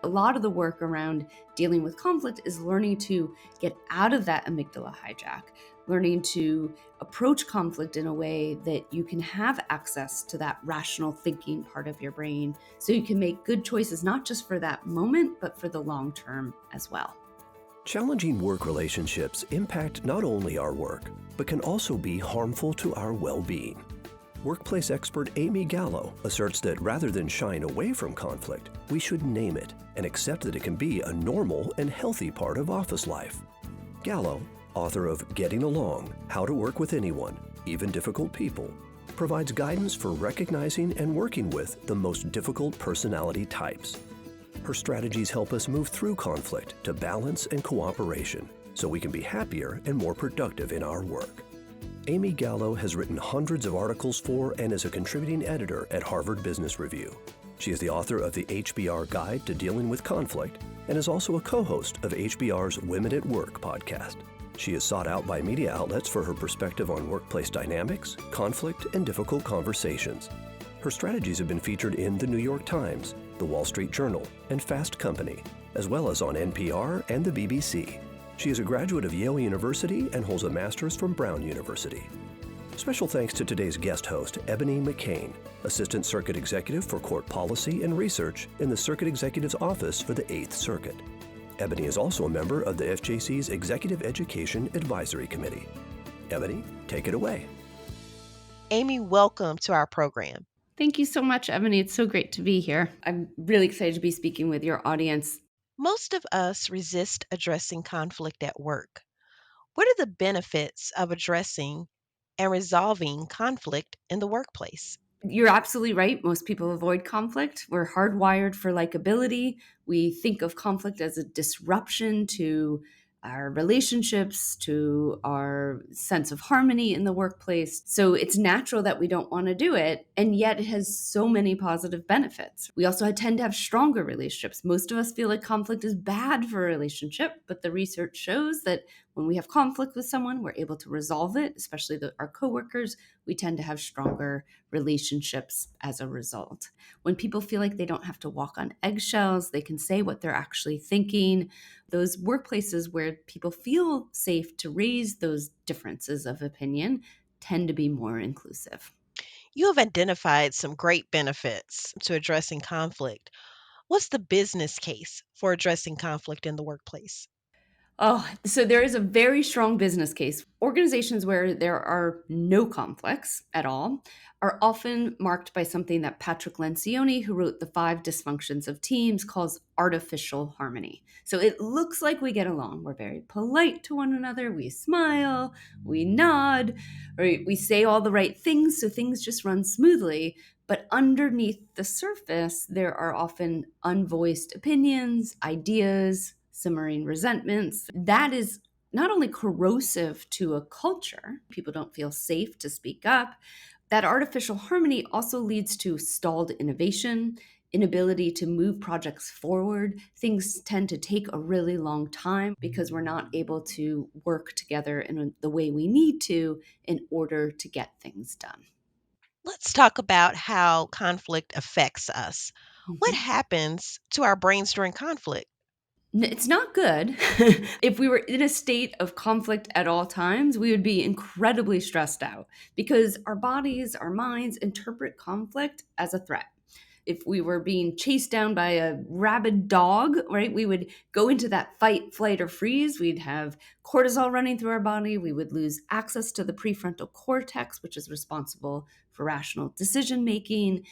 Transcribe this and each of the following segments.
A lot of the work around dealing with conflict is learning to get out of that amygdala hijack, learning to approach conflict in a way that you can have access to that rational thinking part of your brain so you can make good choices, not just for that moment, but for the long term as well. Challenging work relationships impact not only our work, but can also be harmful to our well-being. Workplace expert Amy Gallo asserts that rather than shying away from conflict, we should name it and accept that it can be a normal and healthy part of office life. Gallo, author of Getting Along: How to Work with Anyone, Even Difficult People, provides guidance for recognizing and working with the most difficult personality types. Her strategies help us move through conflict to balance and cooperation so we can be happier and more productive in our work. Amy Gallo has written hundreds of articles for and is a contributing editor at Harvard Business Review. She is the author of the HBR Guide to Dealing with Conflict and is also a co-host of HBR's Women at Work podcast. She is sought out by media outlets for her perspective on workplace dynamics, conflict, and difficult conversations. Her strategies have been featured in The New York Times, The Wall Street Journal, and Fast Company, as well as on NPR and the BBC. She is a graduate of Yale University and holds a master's from Brown University. Special thanks to today's guest host, Ebony McCain, Assistant Circuit Executive for Court Policy and Research in the Circuit Executive's Office for the 8th Circuit. Ebony is also a member of the FJC's Executive Education Advisory Committee. Ebony, take it away. Amy, welcome to our program. Thank you so much, Ebony. It's so great to be here. I'm really excited to be speaking with your audience. Most of us resist addressing conflict at work. What are the benefits of addressing and resolving conflict in the workplace? You're absolutely right. Most people avoid conflict. We're hardwired for likability. We think of conflict as a disruption to our relationships, to our sense of harmony in the workplace. So it's natural that we don't want to do it. And yet it has so many positive benefits. We also tend to have stronger relationships. Most of us feel like conflict is bad for a relationship, but the research shows that when we have conflict with someone, we're able to resolve it, especially our coworkers. We tend to have stronger relationships as a result. When people feel like they don't have to walk on eggshells, they can say what they're actually thinking. Those workplaces where people feel safe to raise those differences of opinion tend to be more inclusive. You have identified some great benefits to addressing conflict. What's the business case for addressing conflict in the workplace? Oh, so there is a very strong business case. Organizations where there are no conflicts at all are often marked by something that Patrick Lencioni, who wrote The 5 Dysfunctions of Teams, calls artificial harmony. So it looks like we get along. We're very polite to one another. We smile, we nod, or we say all the right things so things just run smoothly. But underneath the surface, there are often unvoiced opinions, ideas, simmering resentments. That is not only corrosive to a culture, people don't feel safe to speak up. That artificial harmony also leads to stalled innovation, inability to move projects forward. Things tend to take a really long time because we're not able to work together in the way we need to in order to get things done. Let's talk about how conflict affects us. What Mhm. happens to our brains during conflict? It's not good. If we were in a state of conflict at all times, we would be incredibly stressed out because our bodies, our minds interpret conflict as a threat. If we were being chased down by a rabid dog, right, we would go into that fight, flight, or freeze. We'd have cortisol running through our body. We would lose access to the prefrontal cortex, which is responsible for rational decision making.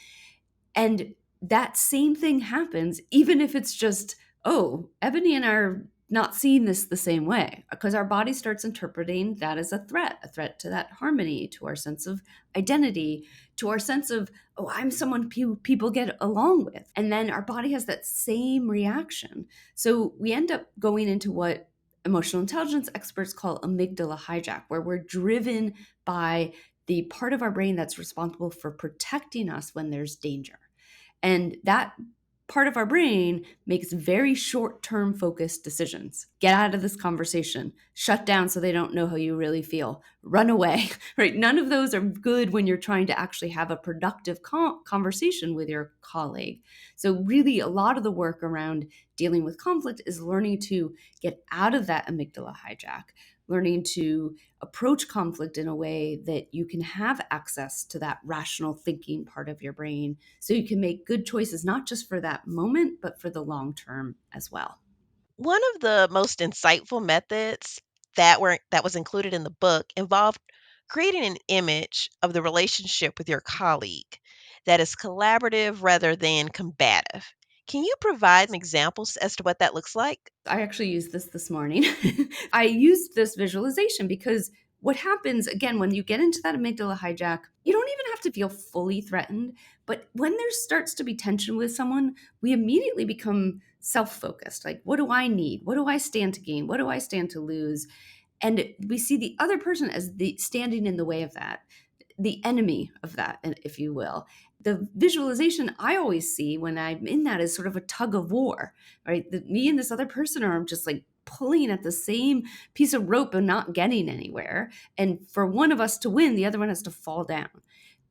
And that same thing happens, even if it's just, oh, Ebony and I are not seeing this the same way, because our body starts interpreting that as a threat to that harmony, to our sense of identity, to our sense of, oh, I'm someone people get along with. And then our body has that same reaction. So we end up going into what emotional intelligence experts call amygdala hijack, where we're driven by the part of our brain that's responsible for protecting us when there's danger. And that part of our brain makes very short-term focused decisions. Get out of this conversation, shut down so they don't know how you really feel, run away, right? None of those are good when you're trying to actually have a productive conversation with your colleague. So really a lot of the work around dealing with conflict is learning to get out of that amygdala hijack, learning to approach conflict in a way that you can have access to that rational thinking part of your brain so you can make good choices, not just for that moment, but for the long term as well. One of the most insightful methods that was included in the book involved creating an image of the relationship with your colleague that is collaborative rather than combative. Can you provide some examples as to what that looks like? I actually used this morning. I used this visualization because what happens again when you get into that amygdala hijack, you don't even have to feel fully threatened. But when there starts to be tension with someone, we immediately become self focused. Like, what do I need? What do I stand to gain? What do I stand to lose? And we see the other person as the standing in the way of that, the enemy of that, if you will. The visualization I always see when I'm in that is sort of a tug of war, right? Me and this other person are just like pulling at the same piece of rope and not getting anywhere. And for one of us to win, the other one has to fall down.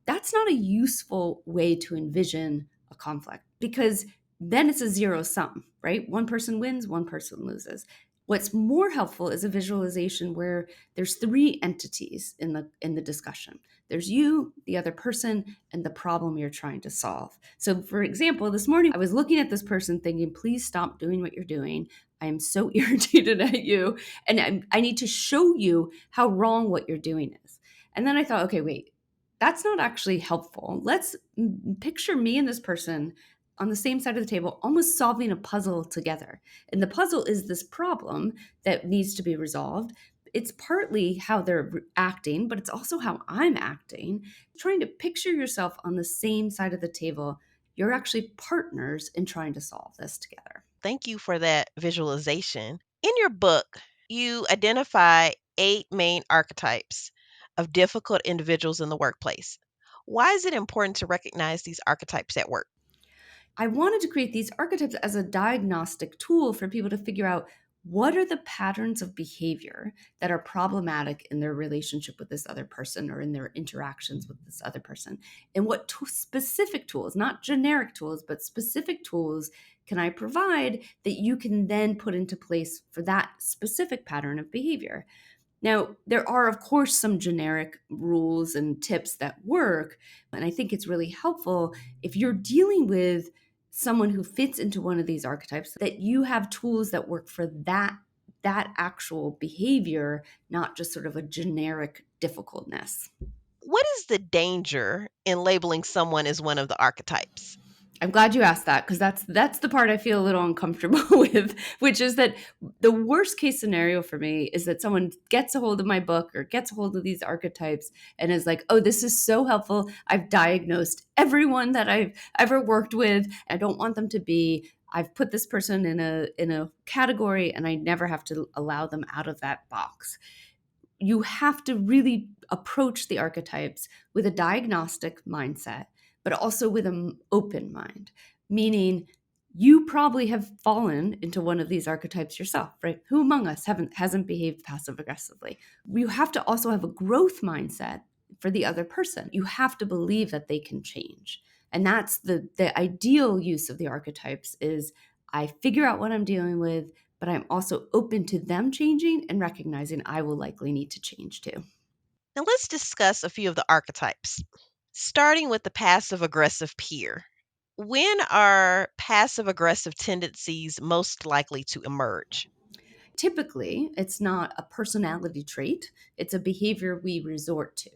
That's not a useful way to envision a conflict because then it's a zero sum, right? One person wins, one person loses. What's more helpful is a visualization where there's three entities in the discussion. There's you, the other person, and the problem you're trying to solve. So for example, this morning I was looking at this person thinking, please stop doing what you're doing. I am so irritated at you, and I need to show you how wrong what you're doing is. And then I thought, okay, wait, that's not actually helpful. Let's picture me and this person on the same side of the table, almost solving a puzzle together. And the puzzle is this problem that needs to be resolved. It's partly how they're acting, but it's also how I'm acting. Trying to picture yourself on the same side of the table. You're actually partners in trying to solve this together. Thank you for that visualization. In your book, you identify 8 main archetypes of difficult individuals in the workplace. Why is it important to recognize these archetypes at work? I wanted to create these archetypes as a diagnostic tool for people to figure out what are the patterns of behavior that are problematic in their relationship with this other person or in their interactions with this other person. And what specific tools, not generic tools, but specific tools can I provide that you can then put into place for that specific pattern of behavior. Now, there are, of course, some generic rules and tips that work. And I think it's really helpful if you're dealing with someone who fits into one of these archetypes that you have tools that work for that actual behavior, not just sort of a generic difficultness. What is the danger in labeling someone as one of the archetypes? I'm glad you asked that because that's the part I feel a little uncomfortable with, which is that the worst case scenario for me is that someone gets a hold of my book or gets a hold of these archetypes and is like, "Oh, this is so helpful. I've diagnosed everyone that I've ever worked with. I don't want them to be. I've put this person in a category and I never have to allow them out of that box." You have to really approach the archetypes with a diagnostic mindset, but also with an open mind, meaning you probably have fallen into one of these archetypes yourself, right? Who among us hasn't behaved passive aggressively? You have to also have a growth mindset for the other person. You have to believe that they can change. And that's the ideal use of the archetypes is I figure out what I'm dealing with, but I'm also open to them changing and recognizing I will likely need to change too. Now, let's discuss a few of the archetypes, starting with the passive aggressive peer. When are passive aggressive tendencies most likely to emerge? Typically, it's not a personality trait, it's a behavior we resort to.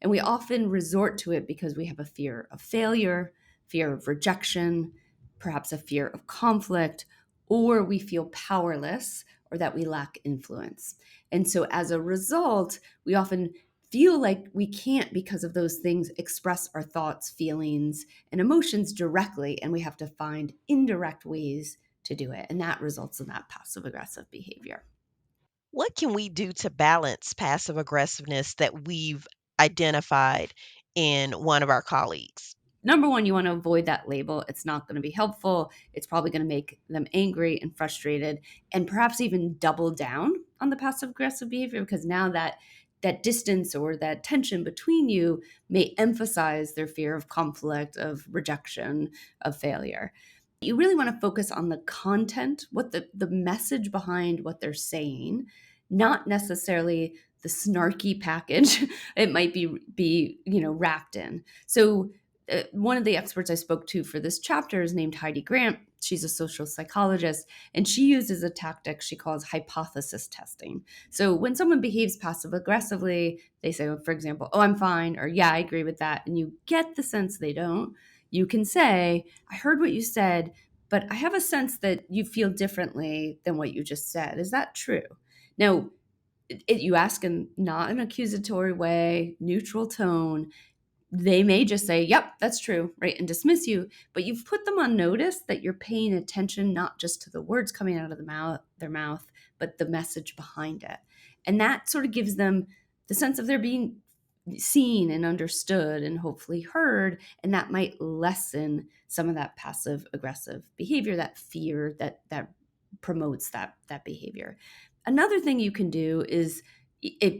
And we often resort to it because we have a fear of failure, fear of rejection, perhaps a fear of conflict, or we feel powerless or that we lack influence. And so as a result, we often feel like we can't, because of those things, express our thoughts, feelings, and emotions directly. And we have to find indirect ways to do it. And that results in that passive aggressive behavior. What can we do to balance passive aggressiveness that we've identified in one of our colleagues? Number one, you want to avoid that label. It's not going to be helpful. It's probably going to make them angry and frustrated, and perhaps even double down on the passive aggressive behavior, because now that distance or that tension between you may emphasize their fear of conflict, of rejection, of failure. You really want to focus on the content, what the message behind what they're saying, not necessarily the snarky package it might be wrapped in. So one of the experts I spoke to for this chapter is named Heidi Grant. She's a social psychologist, and she uses a tactic she calls hypothesis testing. So when someone behaves passive aggressively, they say, for example, "Oh, I'm fine," or "Yeah, I agree with that," and you get the sense they don't. You can say, "I heard what you said, but I have a sense that you feel differently than what you just said. Is that true?" Now, you ask in not an accusatory way, neutral tone. They may just say, "Yep, that's true," right, and dismiss you. But you've put them on notice that you're paying attention not just to the words coming out of their mouth, but the message behind it. And that sort of gives them the sense of they're being seen and understood and hopefully heard. And that might lessen some of that passive aggressive behavior, that fear that promotes that behavior. Another thing you can do is,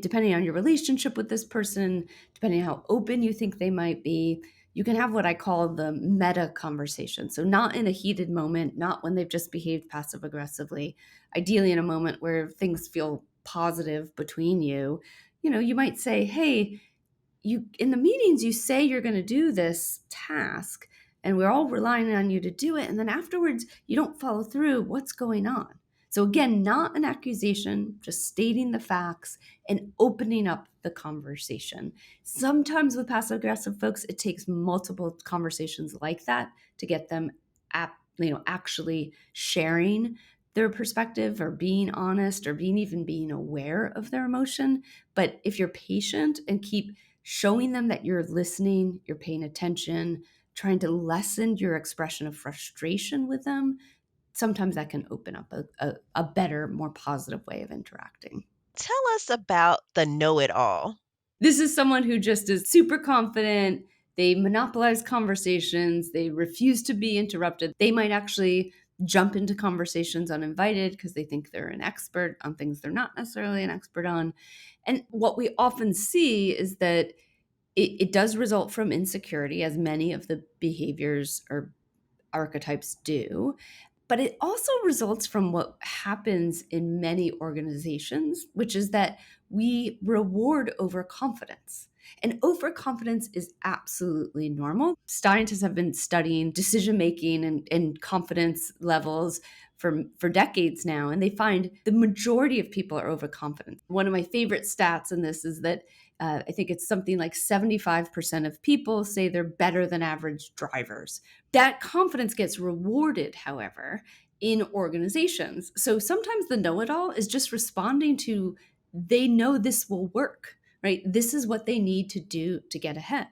depending on your relationship with this person, depending on how open you think they might be, you can have what I call the meta conversation. So, not in a heated moment, not when they've just behaved passive aggressively, ideally in a moment where things feel positive between you. You might say, "Hey, you in the meetings you say you're going to do this task, and we're all relying on you to do it, and then afterwards you don't follow through. What's going on?" So again, not an accusation, just stating the facts and opening up the conversation. Sometimes with passive aggressive folks, it takes multiple conversations like that to get them actually sharing their perspective, or being honest, or even being aware of their emotion. But if you're patient and keep showing them that you're listening, you're paying attention, trying to lessen your expression of frustration with them, sometimes that can open up a better, more positive way of interacting. Tell us about the know it all. This is someone who just is super confident. They monopolize conversations. They refuse to be interrupted. They might actually jump into conversations uninvited because they think they're an expert on things they're not necessarily an expert on. And what we often see is that it does result from insecurity, as many of the behaviors or archetypes do. But it also results from what happens in many organizations, which is that we reward overconfidence. And overconfidence is absolutely normal. Scientists have been studying decision making and confidence levels for decades now, and they find the majority of people are overconfident. One of my favorite stats in this is that I think it's something like 75% of people say they're better than average drivers. That confidence gets rewarded, however, in organizations. So sometimes the know it all is just responding to, they know this will work, right? This is what they need to do to get ahead.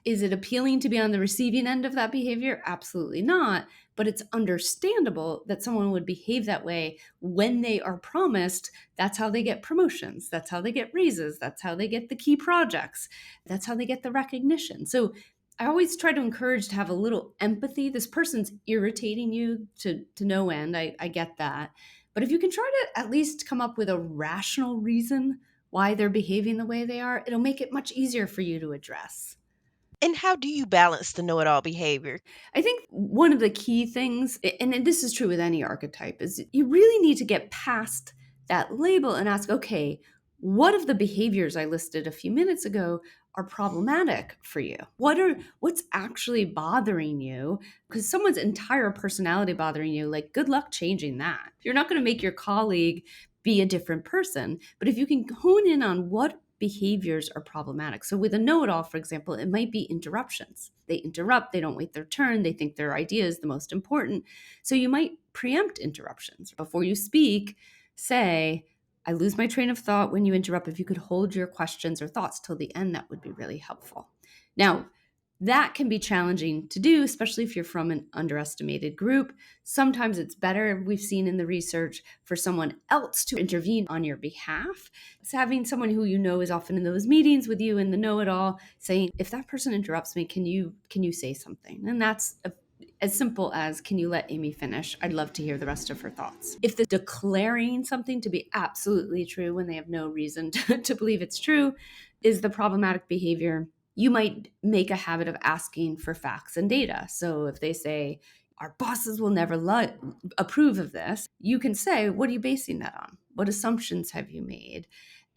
Is it appealing to be on the receiving end of that behavior? Absolutely not. But it's understandable that someone would behave that way when they are promised that's how they get promotions, that's how they get raises, that's how they get the key projects, that's how they get the recognition. So I always try to encourage to have a little empathy. This person's irritating you to no end. I get that. But if you can try to at least come up with a rational reason why they're behaving the way they are, it'll make it much easier for you to address. And how do you balance the know it all behavior? I think one of the key things, and this is true with any archetype, is you really need to get past that label and ask, okay, what of the behaviors I listed a few minutes ago are problematic for you? What's actually bothering you? Because someone's entire personality bothering you, like, good luck changing that. You're not going to make your colleague be a different person. But if you can hone in on what behaviors are problematic. So with a know-it-all, for example, it might be interruptions. They interrupt, they don't wait their turn, they think their idea is the most important. So you might preempt interruptions. Before you speak, say, "I lose my train of thought when you interrupt. If you could hold your questions or thoughts till the end, that would be really helpful." Now, That can be challenging to do, especially if you're from an underestimated group. Sometimes it's better, we've seen in the research, for someone else to intervene on your behalf. So having someone who you know is often in those meetings with you in the know-it-all saying, if that person interrupts me, can you say something? And that's as simple as, can you let Amy finish? I'd love to hear the rest of her thoughts. If they're declaring something to be absolutely true when they have no reason to believe it's true is the problematic behavior. You might make a habit of asking for facts and data. So if they say, our bosses will never approve of this, you can say, what are you basing that on? What assumptions have you made?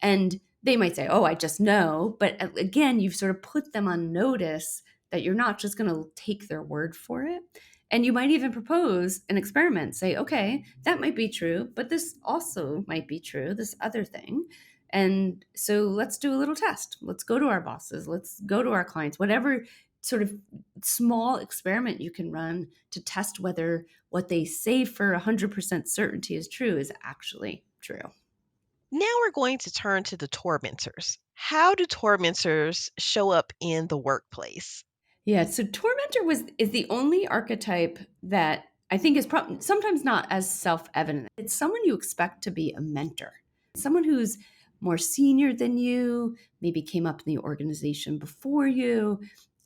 And they might say, oh, I just know. But again, you've sort of put them on notice that you're not just going to take their word for it. And you might even propose an experiment. Say, okay, that might be true, but this also might be true, this other thing. And so let's do a little test. Let's go to our bosses. Let's go to our clients, whatever sort of small experiment you can run to test whether what they say for 100% certainty is true is actually true. Now we're going to turn to the tormentors. How do tormentors show up in the workplace? Yeah, so tormentor is the only archetype that I think is sometimes not as self-evident. It's someone you expect to be a mentor, someone who's more senior than you, maybe came up in the organization before you,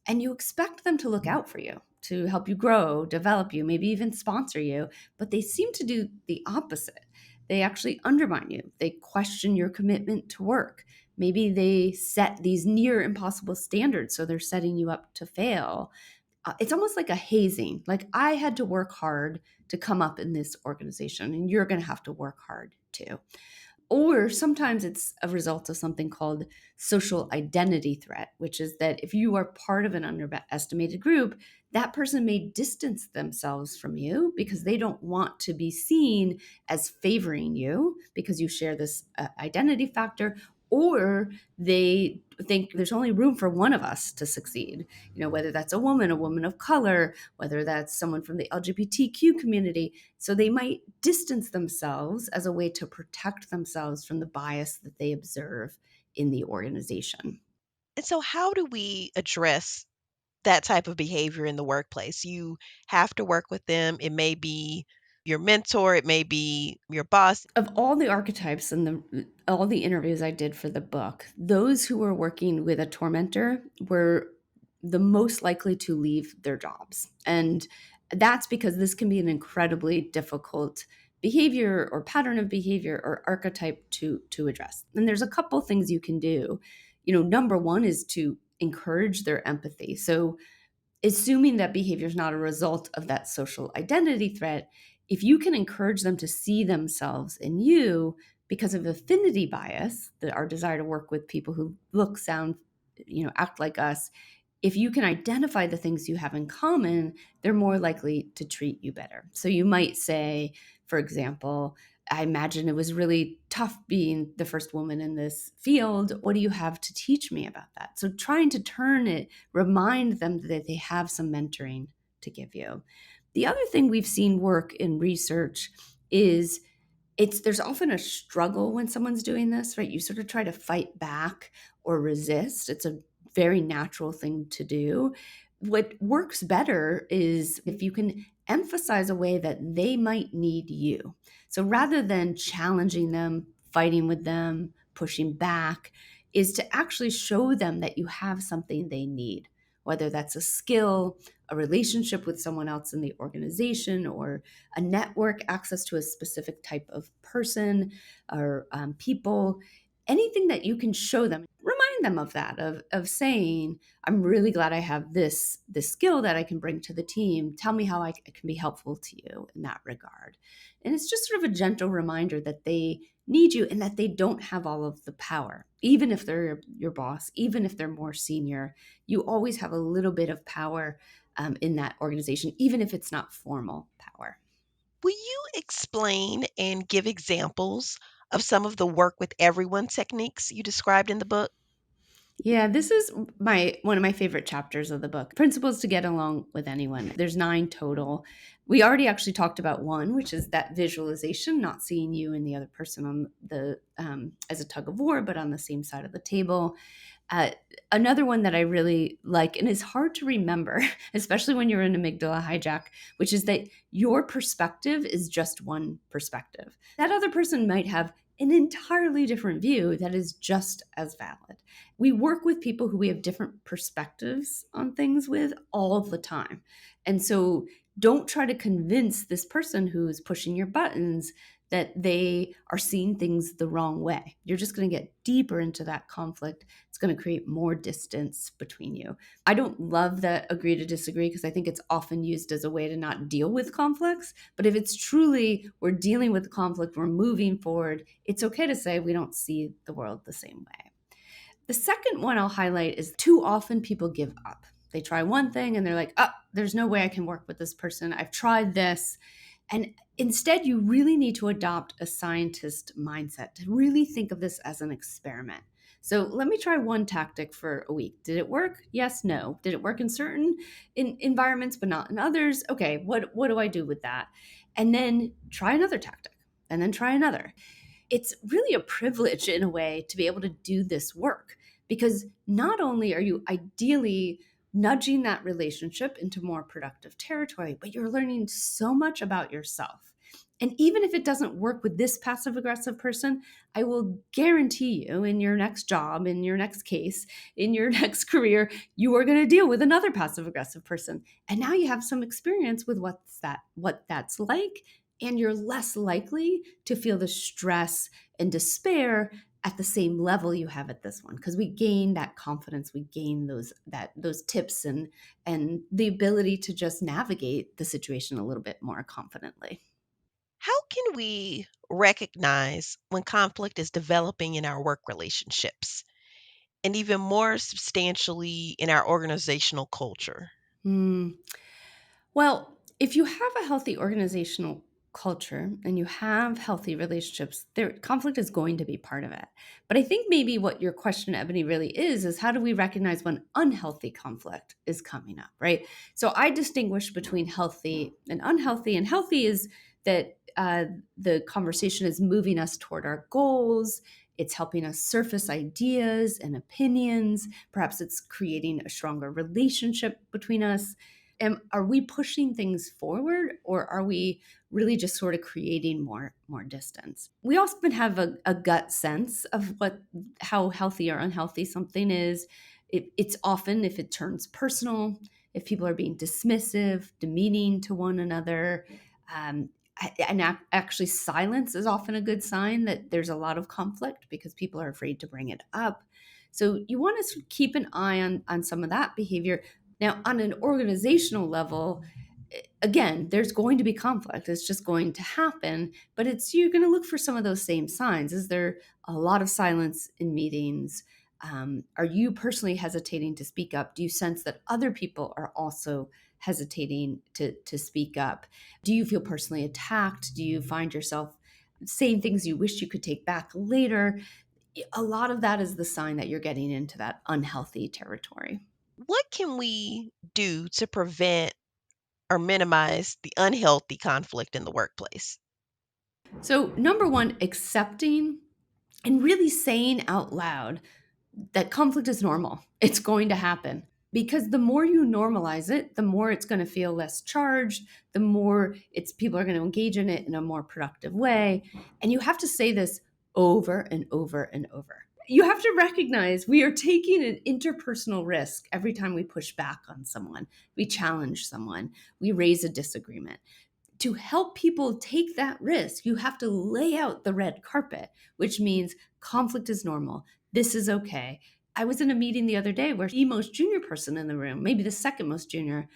and you expect them to look out for you, to help you grow, develop you, maybe even sponsor you, but they seem to do the opposite. They actually undermine you. They question your commitment to work. Maybe they set these near impossible standards, so they're setting you up to fail. It's almost like a hazing. Like, I had to work hard to come up in this organization, and you're going to have to work hard too. Or sometimes it's a result of something called social identity threat, which is that if you are part of an underestimated group, that person may distance themselves from you because they don't want to be seen as favoring you because you share this identity factor, or they think there's only room for one of us to succeed. Whether that's a woman of color, whether that's someone from the LGBTQ community. So they might distance themselves as a way to protect themselves from the bias that they observe in the organization. And so, how do we address that type of behavior in the workplace? You have to work with them. It may be your mentor, it may be your boss. Of all the archetypes and all the interviews I did for the book, those who were working with a tormentor were the most likely to leave their jobs. And that's because this can be an incredibly difficult behavior or pattern of behavior or archetype to address. And there's a couple things you can do. Number one is to encourage their empathy. So assuming that behavior is not a result of that social identity threat, if you can encourage them to see themselves in you because of affinity bias, our desire to work with people who look, sound, act like us, if you can identify the things you have in common, they're more likely to treat you better. So you might say, for example, I imagine it was really tough being the first woman in this field. What do you have to teach me about that? So trying to turn it, remind them that they have some mentoring to give you. The other thing we've seen work in research is there's often a struggle when someone's doing this, right? You sort of try to fight back or resist. It's a very natural thing to do. What works better is if you can emphasize a way that they might need you. So rather than challenging them, fighting with them, pushing back, is to actually show them that you have something they need, whether that's a skill, a relationship with someone else in the organization, or a network, access to a specific type of person or people, anything that you can show them. Remind them of that, of saying, I'm really glad I have this skill that I can bring to the team. Tell me how I can be helpful to you in that regard. And it's just sort of a gentle reminder that they need you and that they don't have all of the power. Even if they're your boss, even if they're more senior, you always have a little bit of power in that organization, even if it's not formal power. Will you explain and give examples of some of the work with everyone techniques you described in the book? Yeah, this is one of my favorite chapters of the book. Principles to get along with anyone. There's 9 total. We already actually talked about one, which is that visualization, not seeing you and the other person on the as a tug of war, but on the same side of the table. Uh, Another one that I really like and is hard to remember, especially when you're in amygdala hijack, which is that your perspective is just one perspective. That other person might have an entirely different view that is just as valid. We work with people who we have different perspectives on things with all the time. And so don't try to convince this person who's pushing your buttons that they are seeing things the wrong way. You're just going to get deeper into that conflict. It's going to create more distance between you. I don't love that agree to disagree because I think it's often used as a way to not deal with conflicts. But if it's truly we're dealing with conflict, we're moving forward, it's okay to say we don't see the world the same way. The second one I'll highlight is too often people give up. They try one thing and they're like, oh, there's no way I can work with this person. I've tried this. And instead, you really need to adopt a scientist mindset to really think of this as an experiment. So let me try one tactic for a week. Did it work? Yes, no. Did it work in certain environments, but not in others? Okay, what do I do with that? And then try another tactic and then try another. It's really a privilege in a way to be able to do this work because not only are you ideally nudging that relationship into more productive territory, but you're learning so much about yourself. And even if it doesn't work with this passive aggressive person, I will guarantee you in your next job, in your next case, in your next career, you are going to deal with another passive aggressive person. And now you have some experience with what that's like, and you're less likely to feel the stress and despair at the same level you have at this one because we gain that confidence, we gain those tips and the ability to just navigate the situation a little bit more confidently. How can we recognize when conflict is developing in our work relationships and even more substantially in our organizational culture? Hmm. Well, if you have a healthy organizational culture and you have healthy relationships, there conflict is going to be part of it. But I think maybe what your question, Ebony, really is how do we recognize when unhealthy conflict is coming up, right? So I distinguish between healthy and unhealthy, and healthy is that the conversation is moving us toward our goals. It's helping us surface ideas and opinions. Perhaps it's creating a stronger relationship between us. Are we pushing things forward or are we really just sort of creating more distance? We often have a gut sense of how healthy or unhealthy something is. It's often if it turns personal, if people are being dismissive, demeaning to one another. Um, Actually, silence is often a good sign that there's a lot of conflict because people are afraid to bring it up. So you want to keep an eye on some of that behavior. Now, on an organizational level, again, there's going to be conflict. It's just going to happen, but you're going to look for some of those same signs. Is there a lot of silence in meetings? Are you personally hesitating to speak up? Do you sense that other people are also hesitating to speak up? Do you feel personally attacked? Do you find yourself saying things you wish you could take back later? A lot of that is the sign that you're getting into that unhealthy territory. What can we do to prevent or minimize the unhealthy conflict in the workplace? So, number one, accepting and really saying out loud that conflict is normal. It's going to happen. Because the more you normalize it, the more it's going to feel less charged, the more it's people are going to engage in it in a more productive way. And you have to say this over and over and over. You have to recognize we are taking an interpersonal risk every time we push back on someone, we challenge someone, we raise a disagreement. To help people take that risk, you have to lay out the red carpet, which means conflict is normal. This is okay. I was in a meeting the other day where the most junior person in the room, maybe the second most junior,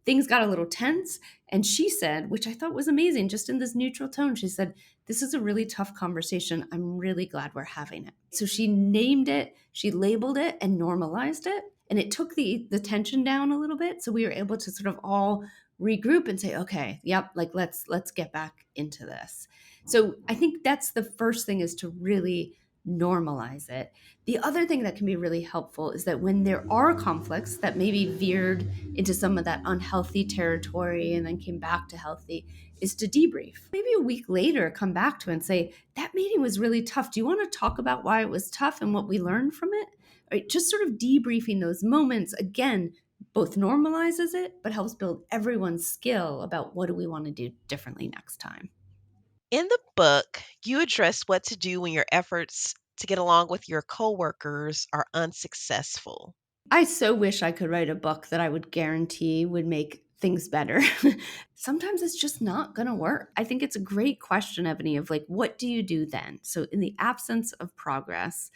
things got a little tense. And she said, which I thought was amazing, just in this neutral tone, she said, "This is a really tough conversation. I'm really glad we're having it." So she named it, she labeled it, and normalized it. And it took the tension down a little bit. So we were able to sort of all regroup and say, okay, yep, like let's get back into this. So I think that's the first thing, is to really normalize it. The other thing that can be really helpful is that when there are conflicts that maybe veered into some of that unhealthy territory and then came back to healthy, is to debrief. Maybe a week later, come back to it and say, that meeting was really tough. Do you want to talk about why it was tough and what we learned from it? right? Just sort of debriefing those moments, again, both normalizes it, but helps build everyone's skill about what do we want to do differently next time. In the book, you address what to do when your efforts to get along with your coworkers are unsuccessful. I so wish I could write a book that I would guarantee would make things better. Sometimes it's just not going to work. I think it's a great question, Ebony, of like, what do you do then? So, in the absence of progress,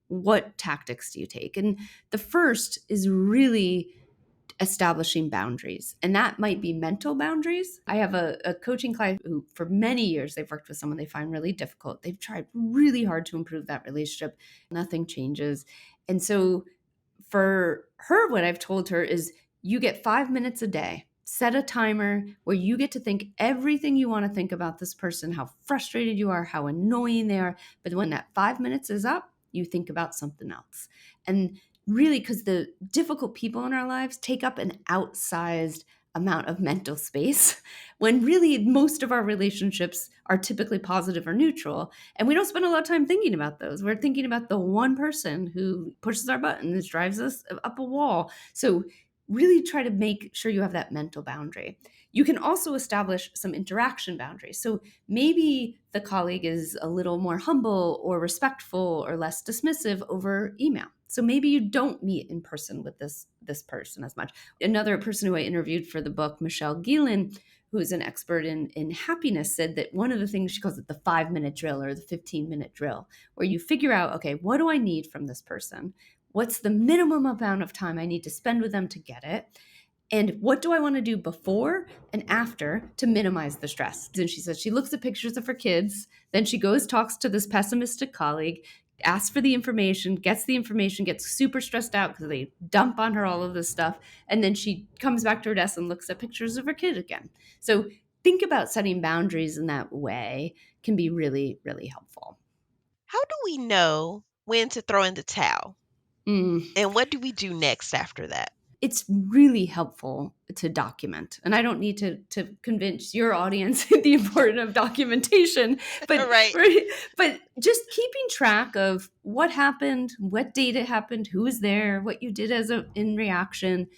what tactics do you take? And the first is really establishing boundaries. And that might be mental boundaries. I have a coaching client who, for many years, they've worked with someone they find really difficult. They've tried really hard to improve that relationship. Nothing changes. And so for her, what I've told her is you get 5 minutes a day. Set a timer where you get to think everything you want to think about this person, how frustrated you are, how annoying they are. But when that 5 minutes is up, you think about something else. And really, because the difficult people in our lives take up an outsized amount of mental space when really most of our relationships are typically positive or neutral. And we don't spend a lot of time thinking about those. We're thinking about the one person who pushes our buttons, drives us up a wall. So really try to make sure you have that mental boundary. You can also establish some interaction boundaries. So maybe the colleague is a little more humble or respectful or less dismissive over email. So maybe you don't meet in person with this person as much. Another person who I interviewed for the book, Michelle Gielan, who's an expert in happiness, said that one of the things, she calls it the 5 minute drill or the 15-minute drill, where you figure out, okay, what do I need from this person? What's the minimum amount of time I need to spend with them to get it? And what do I want to do before and after to minimize the stress? And she says she looks at pictures of her kids, then she goes, talks to this pessimistic colleague, asks for the information, gets the information, gets super stressed out because they dump on her all of this stuff. And then she comes back to her desk and looks at pictures of her kid again. So think about setting boundaries in that way can be really, really helpful. How do we know when to throw in the towel? Mm. And what do we do next after that? It's really helpful to document. And I don't need to convince your audience the importance of documentation, but Right. but just keeping track of what happened, what date it happened, who was there, what you did as a in reaction,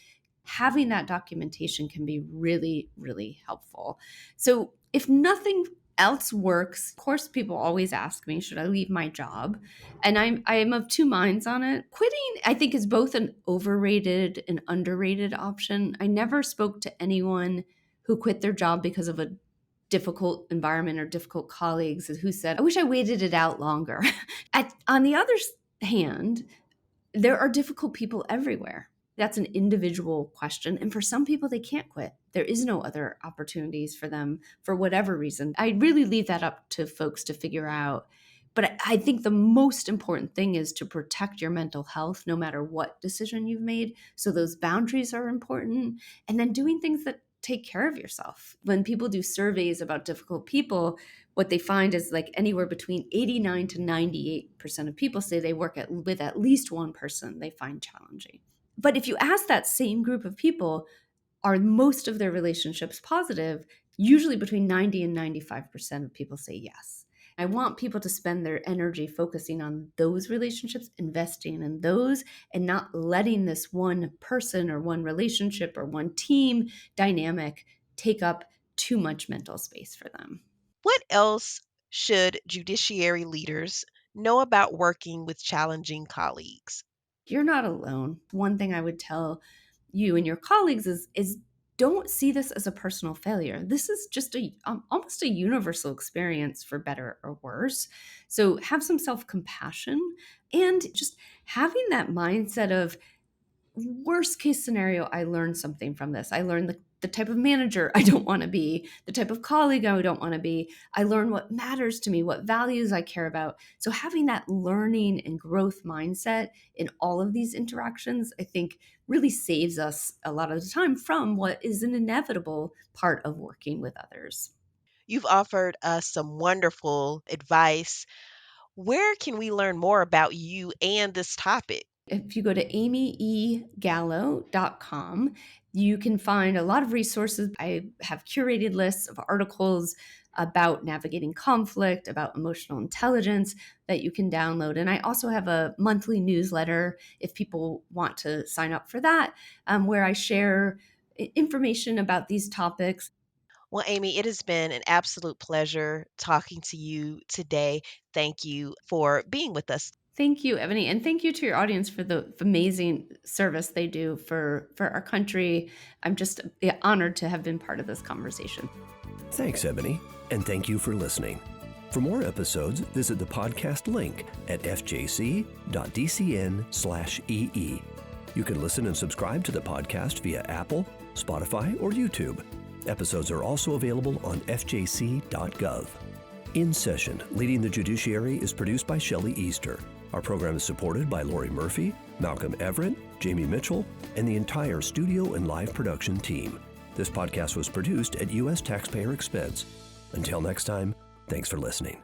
having that documentation can be really, really helpful. So if nothing else works, of course, people always ask me, should I leave my job? And I'm of two minds on it. Quitting, I think, is both an overrated and underrated option. I never spoke to anyone who quit their job because of a difficult environment or difficult colleagues who said, I wish I waited it out longer. On the other hand, there are difficult people everywhere. That's an individual question. And for some people, they can't quit. There is no other opportunities for them for whatever reason. I really leave that up to folks to figure out. But I think the most important thing is to protect your mental health no matter what decision you've made. So those boundaries are important. And then doing things that take care of yourself. When people do surveys about difficult people, what they find is like anywhere between 89 to 98% of people say they work with at least one person they find challenging. But if you ask that same group of people, are most of their relationships positive? Usually between 90 and 95% of people say yes. I want people to spend their energy focusing on those relationships, investing in those, and not letting this one person or one relationship or one team dynamic take up too much mental space for them. What else should judiciary leaders know about working with challenging colleagues? You're not alone. One thing I would tell you and your colleagues is don't see this as a personal failure. This is just a almost a universal experience for better or worse. So have some self-compassion and just having that mindset of worst case scenario, I learned something from this. I learned the type of manager I don't want to be, the type of colleague I don't want to be. I learned what matters to me, what values I care about. So having that learning and growth mindset in all of these interactions, I think really saves us a lot of the time from what is an inevitable part of working with others. You've offered us some wonderful advice. Where can we learn more about you and this topic? If you go to amyegallo.com, you can find a lot of resources. I have curated lists of articles, about navigating conflict, about emotional intelligence that you can download. And I also have a monthly newsletter if people want to sign up for that, where I share information about these topics. Well, Amy, it has been an absolute pleasure talking to you today. Thank you for being with us. Thank you, Ebony, and thank you to your audience for the amazing service they do for our country. I'm just honored to have been part of this conversation. Thanks, Ebony, and thank you for listening. For more episodes, visit the podcast link at fjc.dcn/ee. You can listen and subscribe to the podcast via Apple, Spotify, or YouTube. Episodes are also available on fjc.gov. In Session, Leading the Judiciary is produced by Shelley Easter. Our program is supported by Lori Murphy, Malcolm Everett, Jamie Mitchell, and the entire studio and live production team. This podcast was produced at U.S. taxpayer expense. Until next time, thanks for listening.